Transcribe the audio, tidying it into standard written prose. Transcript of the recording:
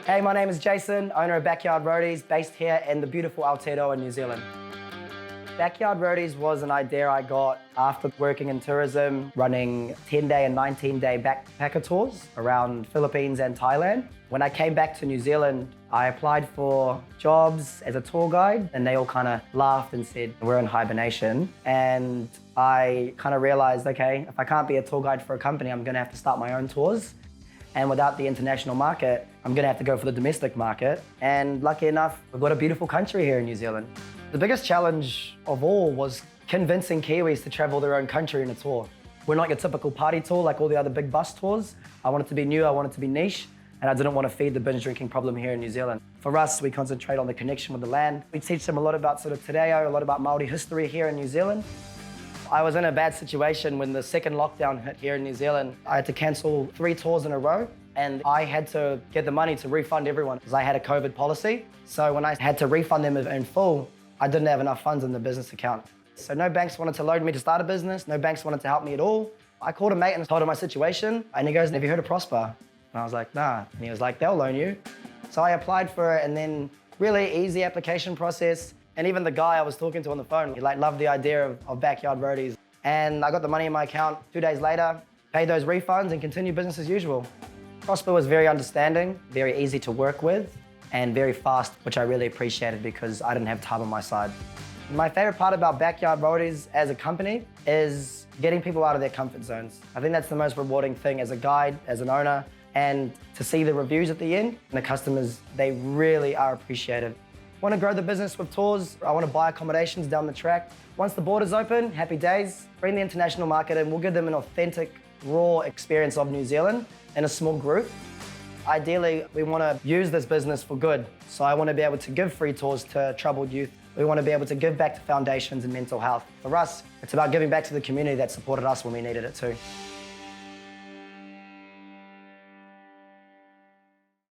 Hey, my name is Jason, owner of Backyard Roadies, based here in the beautiful Aotearoa, New Zealand. Backyard Roadies was an idea I got after working in tourism, running 10-day and 19-day backpacker tours around Philippines and Thailand. When I came back to New Zealand, I applied for jobs as a tour guide, and they all kind of laughed and said, we're in hibernation. And I kind of realized, okay, if I can't be a tour guide for a company, I'm gonna have to start my own tours. And without the international market, I'm gonna have to go for the domestic market. And lucky enough, we've got a beautiful country here in New Zealand. The biggest challenge of all was convincing Kiwis to travel their own country in a tour. We're not your typical party tour like all the other big bus tours. I want it to be new, I want it to be niche, and I didn't want to feed the binge drinking problem here in New Zealand. For us, we concentrate on the connection with the land. We teach them a lot about sort of te reo, a lot about Māori history here in New Zealand. I was in a bad situation when the second lockdown hit here in New Zealand. I had to cancel 3 tours in a row, and I had to get the money to refund everyone because I had a COVID policy. So when I had to refund them in full, I didn't have enough funds in the business account. So no banks wanted to loan me to start a business, no banks wanted to help me at all. I called a mate and told him my situation, and he goes, have you heard of Prospa? And I was like, nah. And he was like, they'll loan you. So I applied for it, and then really easy application process. And even the guy I was talking to on the phone, he loved the idea of Backyard Roadies. And I got the money in my account 2 days later, paid those refunds and continued business as usual. Prosper was very understanding, very easy to work with, and very fast, which I really appreciated because I didn't have time on my side. My favorite part about Backyard Roadies as a company is getting people out of their comfort zones. I think that's the most rewarding thing as a guide, as an owner, and to see the reviews at the end, and the customers, they really are appreciated. Want to grow the business with tours? I want to buy accommodations down the track. Once the borders open, happy days. Bring the international market in. We'll give them an authentic, raw experience of New Zealand in a small group. Ideally, we want to use this business for good. So I want to be able to give free tours to troubled youth. We want to be able to give back to foundations and mental health. For us, it's about giving back to the community that supported us when we needed it too.